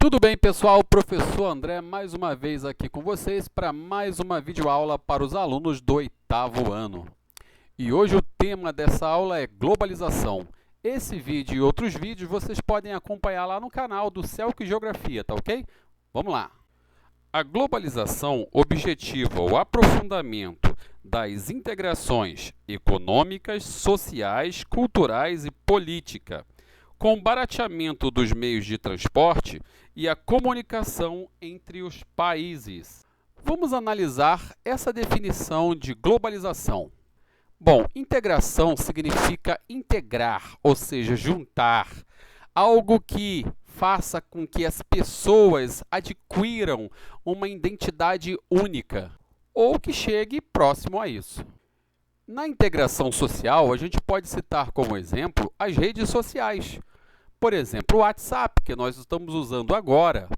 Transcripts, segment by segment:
Tudo bem, pessoal? O professor André mais uma vez aqui com vocês para mais uma videoaula para os alunos do 8º ano. E hoje o tema dessa aula é globalização. Esse vídeo e outros vídeos vocês podem acompanhar lá no canal do Celc Geografia, tá ok? Vamos lá! A globalização objetiva o aprofundamento das integrações econômicas, sociais, culturais e política, com o barateamento dos meios de transporte e a comunicação entre os países. Vamos analisar essa definição de globalização. Bom, integração significa integrar, ou seja, juntar, algo que faça com que as pessoas adquiram uma identidade única ou que chegue próximo a isso. Na integração social, a gente pode citar como exemplo as redes sociais. Por exemplo, o WhatsApp, que nós estamos usando agora,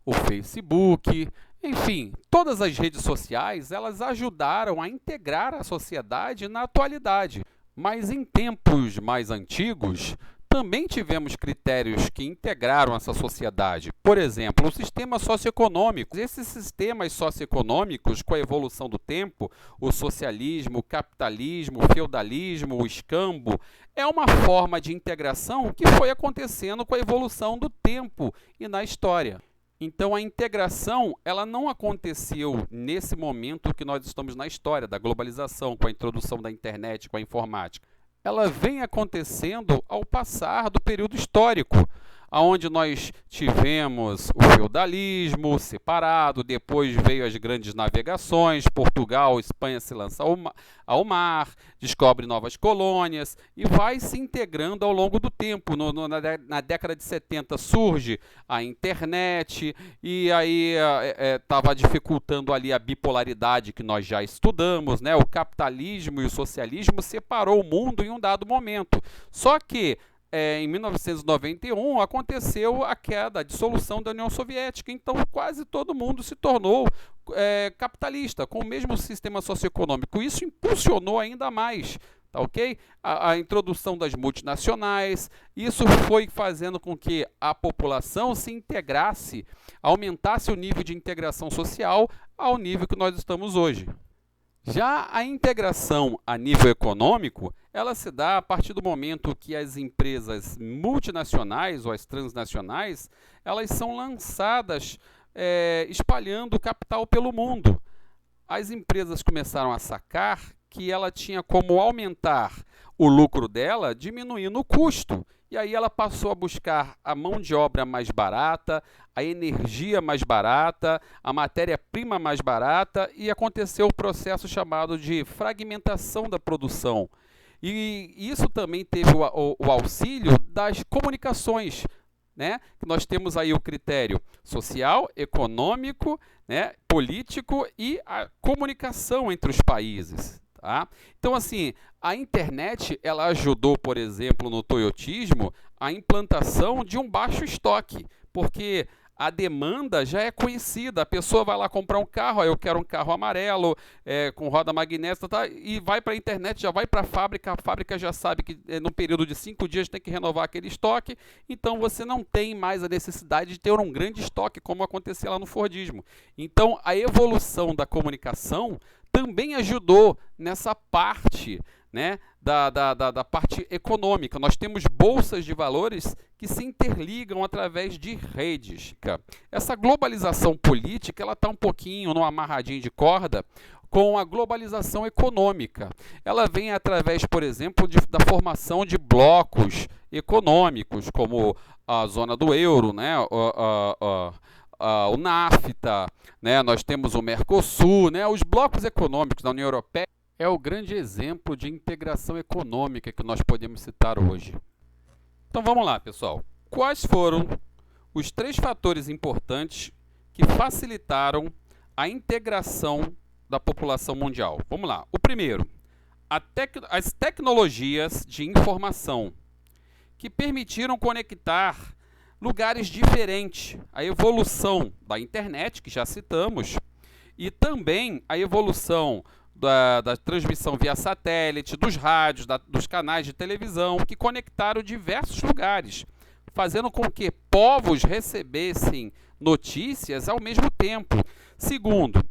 o Facebook, enfim, todas as redes sociais, elas ajudaram a integrar a sociedade na atualidade. Mas em tempos mais antigos, também tivemos critérios que integraram essa sociedade. Por exemplo, o sistema socioeconômico. Esses sistemas socioeconômicos, com a evolução do tempo, o socialismo, o capitalismo, o feudalismo, o escambo, é uma forma de integração que foi acontecendo com a evolução do tempo e na história. Então, a integração ela não aconteceu nesse momento que nós estamos na história, da globalização, com a introdução da internet, com a informática. Ela vem acontecendo ao passar do período histórico, onde nós tivemos o feudalismo separado, depois veio as grandes navegações, Portugal, Espanha se lança ao mar, descobre novas colônias e vai se integrando ao longo do tempo. Na década de 70 surge a internet e aí estava dificultando ali a bipolaridade que nós já estudamos, né? O capitalismo e o socialismo separou o mundo em um dado momento. Só que em 1991 aconteceu a queda, a dissolução da União Soviética, então quase todo mundo se tornou capitalista, com o mesmo sistema socioeconômico. Isso impulsionou ainda mais, tá ok? A introdução das multinacionais, isso foi fazendo com que a população se integrasse, aumentasse o nível de integração social ao nível que nós estamos hoje. Já a integração a nível econômico, ela se dá a partir do momento que as empresas multinacionais ou as transnacionais, elas são lançadas espalhando capital pelo mundo. As empresas começaram a sacar que ela tinha como aumentar o lucro dela diminuindo o custo. E aí ela passou a buscar a mão de obra mais barata, a energia mais barata, a matéria-prima mais barata e aconteceu o processo chamado de fragmentação da produção. E isso também teve o auxílio das comunicações, né? Nós temos aí o critério social, econômico, né? Político e a comunicação entre os países. Tá? Então, assim, a internet ela ajudou, por exemplo, no toyotismo, a implantação de um baixo estoque, porque a demanda já é conhecida, a pessoa vai lá comprar um carro, eu quero um carro amarelo, com roda magnética, tá? E vai para a internet, já vai para a fábrica já sabe que no período de 5 dias tem que renovar aquele estoque, então você não tem mais a necessidade de ter um grande estoque, como acontecia lá no Fordismo. Então, a evolução da comunicação também ajudou nessa parte, né, da parte econômica. Nós temos bolsas de valores que se interligam através de redes. Essa globalização política ela está um pouquinho no amarradinho de corda com a globalização econômica. Ela vem através, por exemplo, da formação de blocos econômicos, como a zona do euro, né, o NAFTA, né? Nós temos o Mercosul, né? Os blocos econômicos da União Europeia é o grande exemplo de integração econômica que nós podemos citar hoje. Então vamos lá, pessoal. Quais foram os 3 fatores importantes que facilitaram a integração da população mundial? Vamos lá. O primeiro, as tecnologias de informação que permitiram conectar lugares diferentes, a evolução da internet, que já citamos, e também a evolução da transmissão via satélite, dos rádios, dos canais de televisão, que conectaram diversos lugares, fazendo com que povos recebessem notícias ao mesmo tempo. Segundo,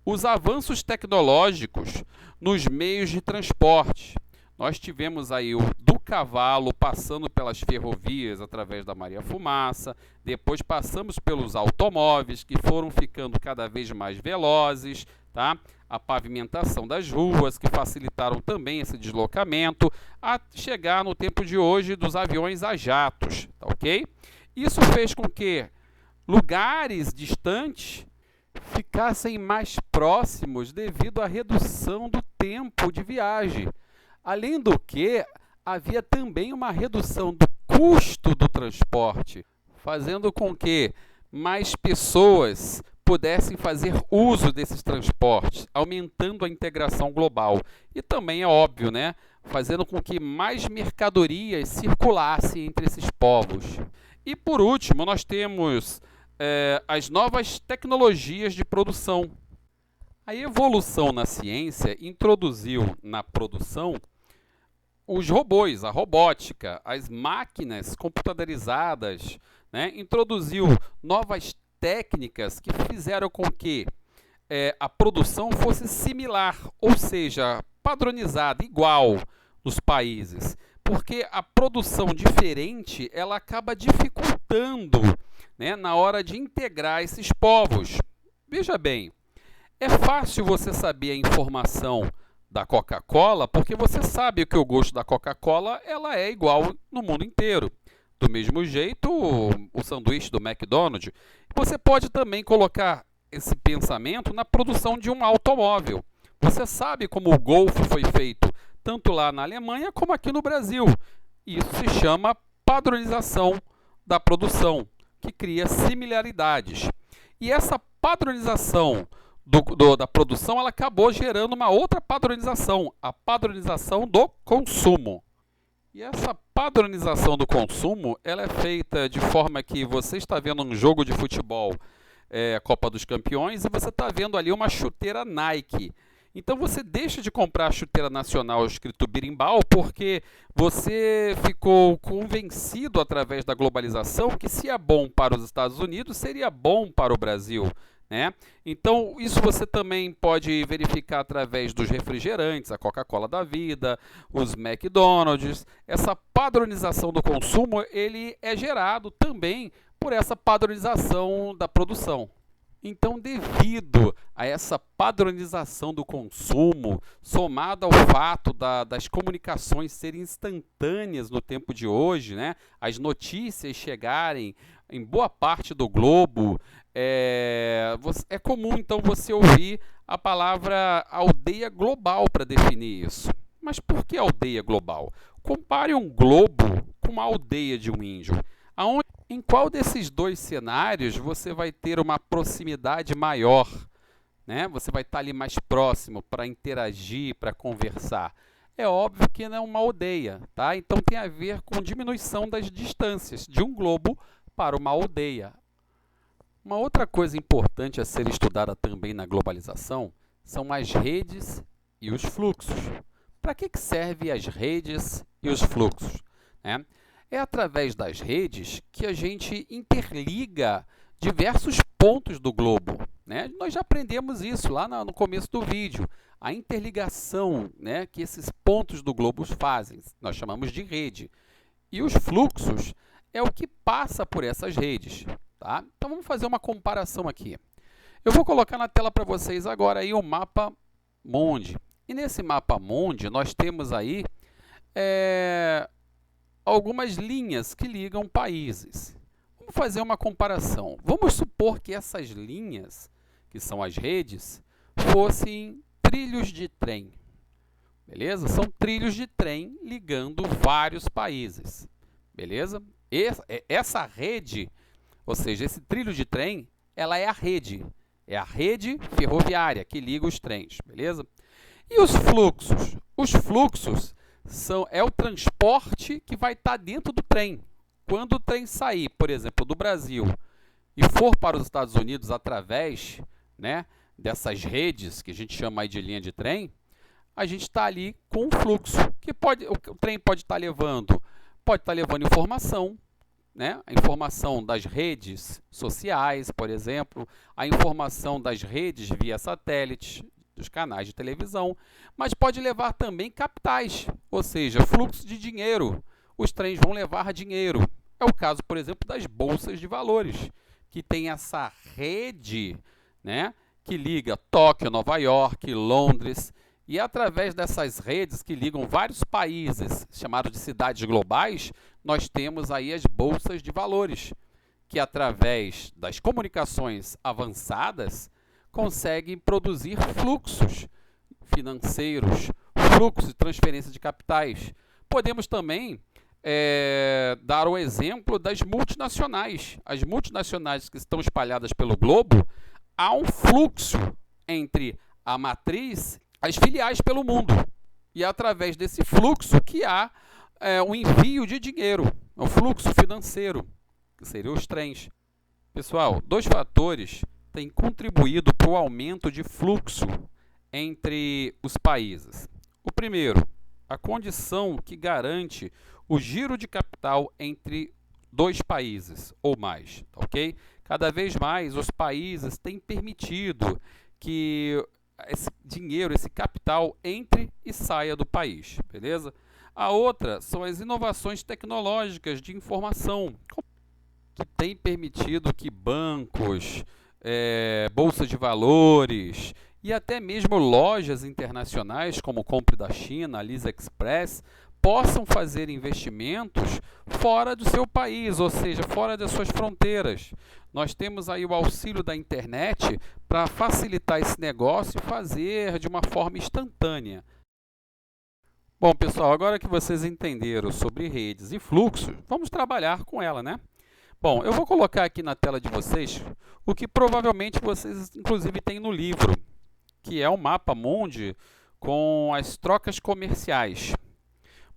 os avanços tecnológicos nos meios de transporte. Nós tivemos aí do cavalo passando pelas ferrovias através da Maria Fumaça, depois passamos pelos automóveis que foram ficando cada vez mais velozes, tá? A pavimentação das ruas que facilitaram também esse deslocamento, a chegar no tempo de hoje dos aviões a jatos, tá ok? Isso fez com que lugares distantes ficassem mais próximos devido à redução do tempo de viagem. Além do que, havia também uma redução do custo do transporte, fazendo com que mais pessoas pudessem fazer uso desses transportes, aumentando a integração global. E também é óbvio, né, fazendo com que mais mercadorias circulassem entre esses povos. E por último, nós temos as novas tecnologias de produção. A evolução na ciência introduziu na produção os robôs, a robótica, as máquinas computadorizadas, né? Introduziu novas técnicas que fizeram com que a produção fosse similar, ou seja, padronizada, igual nos países. Porque a produção diferente, ela acaba dificultando, né, na hora de integrar esses povos. Veja bem, é fácil você saber a informação da Coca-Cola, porque você sabe que o gosto da Coca-Cola ela é igual no mundo inteiro. Do mesmo jeito, o sanduíche do McDonald's. Você pode também colocar esse pensamento na produção de um automóvel. Você sabe como o Golf foi feito, tanto lá na Alemanha como aqui no Brasil. Isso se chama padronização da produção, que cria similaridades. E essa padronização da produção, ela acabou gerando uma outra padronização, a padronização do consumo. E essa padronização do consumo, ela é feita de forma que você está vendo um jogo de futebol, Copa dos Campeões, e você está vendo ali uma chuteira Nike. Então você deixa de comprar a chuteira nacional escrito birimbau porque você ficou convencido através da globalização que se é bom para os Estados Unidos, seria bom para o Brasil. Né? Então, isso você também pode verificar através dos refrigerantes, a Coca-Cola da vida, os McDonald's. Essa padronização do consumo, ele é gerado também por essa padronização da produção. Então, devido a essa padronização do consumo, somado ao fato das comunicações serem instantâneas no tempo de hoje, né? As notícias chegarem em boa parte do globo, é comum então você ouvir a palavra aldeia global para definir isso. Mas por que aldeia global? Compare um globo com uma aldeia de um índio. Em qual desses dois cenários você vai ter uma proximidade maior? Né? Você vai estar ali mais próximo para interagir, para conversar. É óbvio que não é uma aldeia, tá? Então tem a ver com diminuição das distâncias de um globo para uma aldeia. Uma outra coisa importante a ser estudada também na globalização são as redes e os fluxos. Para que servem as redes e os fluxos? Né? É através das redes que a gente interliga diversos pontos do globo. Né? Nós já aprendemos isso lá no começo do vídeo. A interligação, né, que esses pontos do globo fazem, nós chamamos de rede. E os fluxos é o que passa por essas redes. Tá? Então vamos fazer uma comparação aqui. Eu vou colocar na tela para vocês agora aí o mapa mundi. E nesse mapa mundi nós temos aí algumas linhas que ligam países. Vamos fazer uma comparação. Vamos supor que essas linhas, que são as redes, fossem trilhos de trem. Beleza? São trilhos de trem ligando vários países. Beleza? Essa rede, ou seja, esse trilho de trem, ela é a rede. É a rede ferroviária que liga os trens. Beleza? E os fluxos? Os fluxos é o transporte que vai estar dentro do trem. Quando o trem sair, por exemplo, do Brasil e for para os Estados Unidos através, né, dessas redes que a gente chama aí de linha de trem, a gente está ali com um fluxo que o trem pode estar levando informação, né? A informação das redes sociais, por exemplo, a informação das redes via satélite, dos canais de televisão, mas pode levar também capitais, ou seja, fluxo de dinheiro. Os trens vão levar dinheiro. É o caso, por exemplo, das bolsas de valores, que tem essa rede, né, que liga Tóquio, Nova York, Londres, e através dessas redes que ligam vários países, chamados de cidades globais, nós temos aí as bolsas de valores, que através das comunicações avançadas conseguem produzir fluxos financeiros, fluxos de transferência de capitais. Podemos também dar o exemplo das multinacionais. As multinacionais que estão espalhadas pelo globo, há um fluxo entre a matriz e as filiais pelo mundo. E é através desse fluxo que há um envio de dinheiro, o fluxo financeiro, que seriam os trens. Pessoal, dois fatores têm contribuído para o aumento de fluxo entre os países. O primeiro, a condição que garante o giro de capital entre dois países ou mais, ok? Cada vez mais os países têm permitido que esse dinheiro, esse capital entre e saia do país, beleza? A outra são as inovações tecnológicas de informação, que têm permitido que bancos, bolsa de valores e até mesmo lojas internacionais como Compre da China, AliExpress, possam fazer investimentos fora do seu país, ou seja, fora das suas fronteiras. Nós temos aí o auxílio da internet para facilitar esse negócio e fazer de uma forma instantânea. Bom, pessoal, agora que vocês entenderam sobre redes e fluxos, vamos trabalhar com ela, né? Bom, eu vou colocar aqui na tela de vocês o que provavelmente vocês, inclusive, têm no livro, que é o mapa mundi com as trocas comerciais.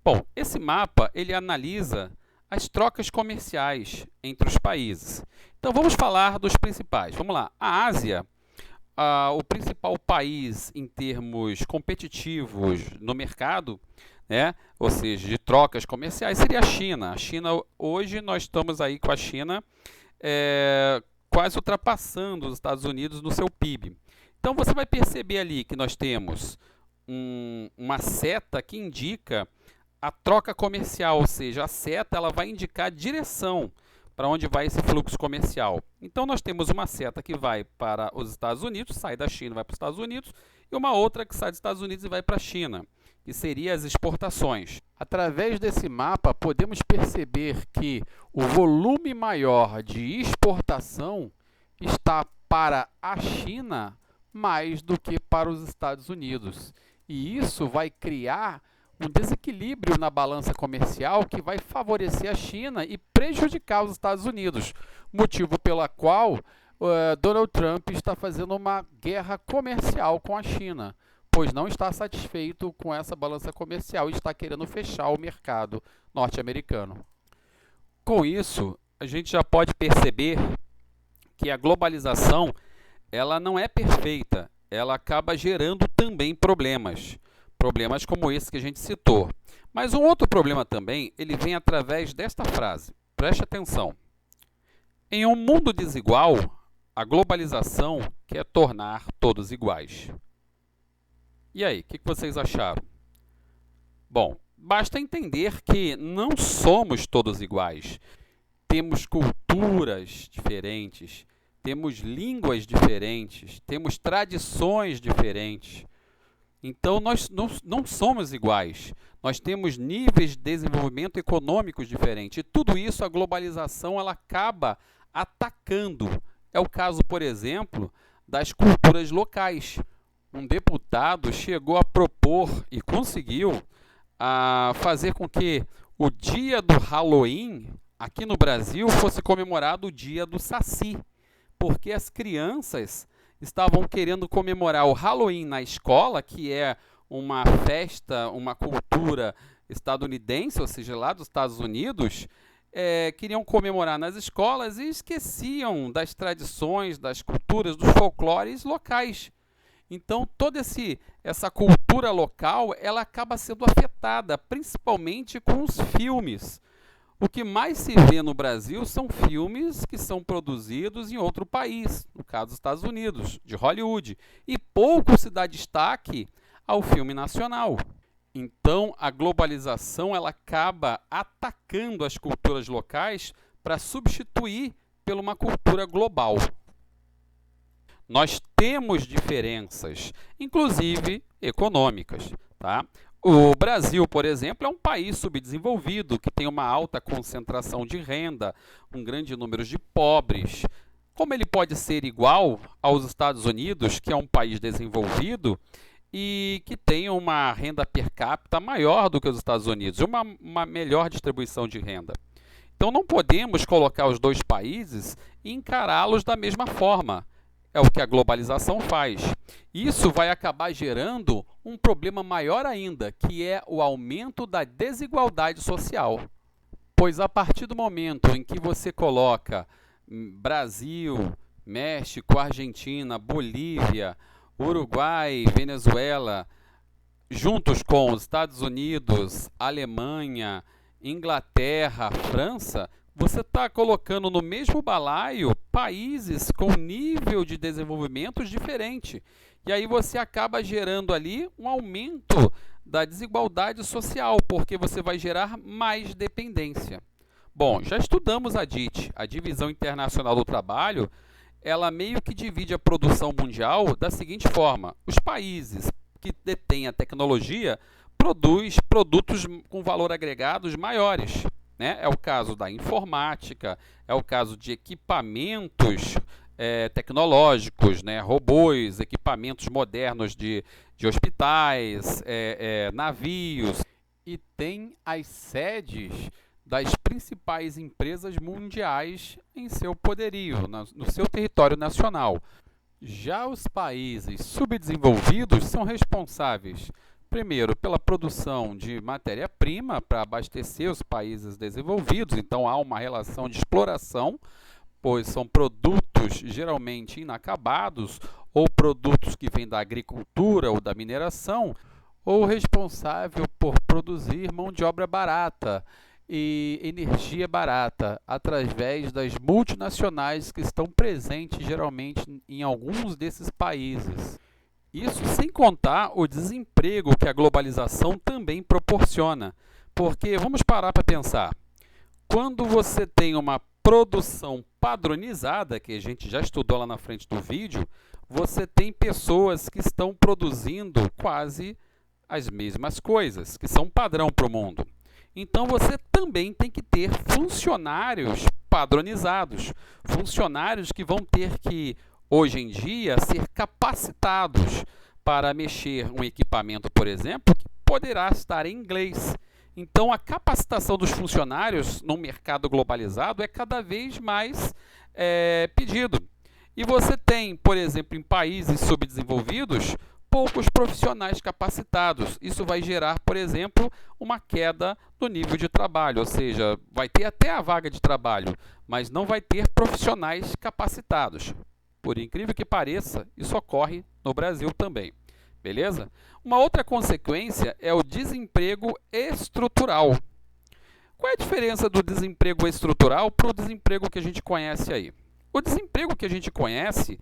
Bom, esse mapa ele analisa as trocas comerciais entre os países. Então, vamos falar dos principais. Vamos lá. A Ásia, o principal país em termos competitivos no mercado, né, ou seja, de trocas comerciais, seria a China. A China, hoje, nós estamos aí com a China quase ultrapassando os Estados Unidos no seu PIB. Então, você vai perceber ali que nós temos uma seta que indica a troca comercial, ou seja, a seta ela vai indicar a direção para onde vai esse fluxo comercial. Então, nós temos uma seta que vai para os Estados Unidos, sai da China e vai para os Estados Unidos, e uma outra que sai dos Estados Unidos e vai para a China, que seria as exportações. Através desse mapa, podemos perceber que o volume maior de exportação está para a China mais do que para os Estados Unidos. E isso vai criar um desequilíbrio na balança comercial que vai favorecer a China e prejudicar os Estados Unidos, motivo pelo qual Donald Trump está fazendo uma guerra comercial com a China, pois não está satisfeito com essa balança comercial e está querendo fechar o mercado norte-americano. Com isso, a gente já pode perceber que a globalização ela não é perfeita, ela acaba gerando também problemas. Problemas como esse que a gente citou. Mas um outro problema também, ele vem através desta frase. Preste atenção. Em um mundo desigual, a globalização quer tornar todos iguais. E aí, o que vocês acharam? Bom, basta entender que não somos todos iguais. Temos culturas diferentes, temos línguas diferentes, temos tradições diferentes. Então, nós não somos iguais. Nós temos níveis de desenvolvimento econômicos diferentes. E tudo isso, a globalização, ela acaba atacando. É o caso, por exemplo, das culturas locais. Um deputado chegou a propor e conseguiu fazer com que o dia do Halloween, aqui no Brasil, fosse comemorado o dia do Saci. Porque as crianças estavam querendo comemorar o Halloween na escola, que é uma festa, uma cultura estadunidense, ou seja, lá dos Estados Unidos, queriam comemorar nas escolas e esqueciam das tradições, das culturas, dos folclores locais. Então, toda essa cultura local, ela acaba sendo afetada, principalmente com os filmes. O que mais se vê no Brasil são filmes que são produzidos em outro país, no caso dos Estados Unidos, de Hollywood, e pouco se dá destaque ao filme nacional. Então, a globalização ela acaba atacando as culturas locais para substituir por uma cultura global. Nós temos diferenças, inclusive econômicas, tá? O Brasil, por exemplo, é um país subdesenvolvido, que tem uma alta concentração de renda, um grande número de pobres. Como ele pode ser igual aos Estados Unidos, que é um país desenvolvido e que tem uma renda per capita maior do que os Estados Unidos, uma melhor distribuição de renda? Então não podemos colocar os dois países e encará-los da mesma forma. É o que a globalização faz. Isso vai acabar gerando um problema maior ainda, que é o aumento da desigualdade social. Pois a partir do momento em que você coloca Brasil, México, Argentina, Bolívia, Uruguai, Venezuela, juntos com os Estados Unidos, Alemanha, Inglaterra, França, você está colocando no mesmo balaio países com nível de desenvolvimento diferente. E aí você acaba gerando ali um aumento da desigualdade social, porque você vai gerar mais dependência. Bom, já estudamos a DIT, a Divisão Internacional do Trabalho, ela meio que divide a produção mundial da seguinte forma: os países que detêm a tecnologia produzem produtos com valor agregado maiores. É o caso da informática, é o caso de equipamentos tecnológicos, robôs, equipamentos modernos de hospitais, navios. E tem as sedes das principais empresas mundiais em seu poderio, no seu território nacional. Já os países subdesenvolvidos são responsáveis, primeiro, pela produção de matéria-prima para abastecer os países desenvolvidos, então há uma relação de exploração, pois são produtos geralmente inacabados, ou produtos que vêm da agricultura ou da mineração, ou responsável por produzir mão de obra barata e energia barata, através das multinacionais que estão presentes geralmente em alguns desses países. Isso sem contar o desemprego que a globalização também proporciona. Porque, vamos parar para pensar, quando você tem uma produção padronizada, que a gente já estudou lá na frente do vídeo, você tem pessoas que estão produzindo quase as mesmas coisas, que são padrão para o mundo. Então, você também tem que ter funcionários padronizados, funcionários que vão ter que, hoje em dia, ser capacitados para mexer um equipamento, por exemplo, que poderá estar em inglês. Então, a capacitação dos funcionários no mercado globalizado é cada vez mais pedido. E você tem, por exemplo, em países subdesenvolvidos, poucos profissionais capacitados. Isso vai gerar, por exemplo, uma queda no nível de trabalho, ou seja, vai ter até a vaga de trabalho, mas não vai ter profissionais capacitados. Por incrível que pareça, isso ocorre no Brasil também. Beleza? Uma outra consequência é o desemprego estrutural. Qual é a diferença do desemprego estrutural para o desemprego que a gente conhece aí? O desemprego que a gente conhece,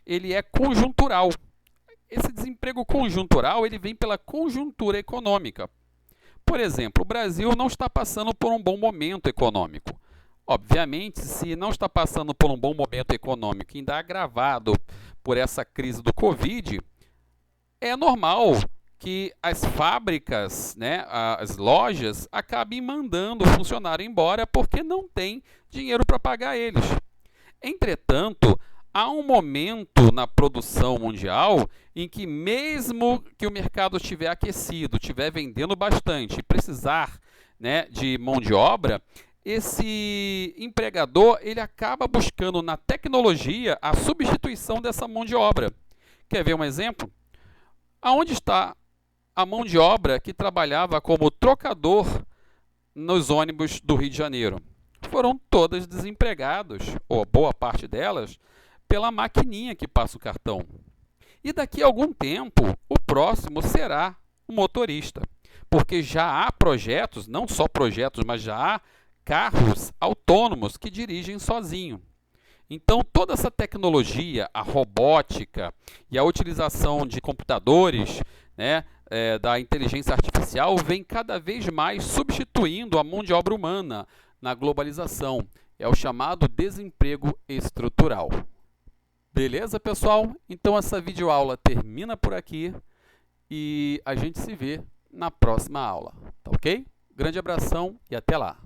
ele é conjuntural. Esse desemprego conjuntural, ele vem pela conjuntura econômica. Por exemplo, o Brasil não está passando por um bom momento econômico. Obviamente, se não está passando por um bom momento econômico, ainda agravado por essa crise do Covid, é normal que as fábricas, as lojas, acabem mandando o funcionário embora porque não tem dinheiro para pagar eles. Entretanto, há um momento na produção mundial em que, mesmo que o mercado estiver aquecido, estiver vendendo bastante e precisar de mão de obra, esse empregador ele acaba buscando na tecnologia a substituição dessa mão de obra. Quer ver um exemplo? Aonde está a mão de obra que trabalhava como trocador nos ônibus do Rio de Janeiro? Foram todas desempregadas, ou boa parte delas, pela maquininha que passa o cartão. E daqui a algum tempo, o próximo será o motorista, porque já há projetos, não só projetos, mas já há carros autônomos que dirigem sozinho. Então, toda essa tecnologia, a robótica e a utilização de computadores, né, da inteligência artificial, vem cada vez mais substituindo a mão de obra humana na globalização. É o chamado desemprego estrutural. Beleza, pessoal? Então, essa videoaula termina por aqui e a gente se vê na próxima aula, tá ok? Grande abração e até lá!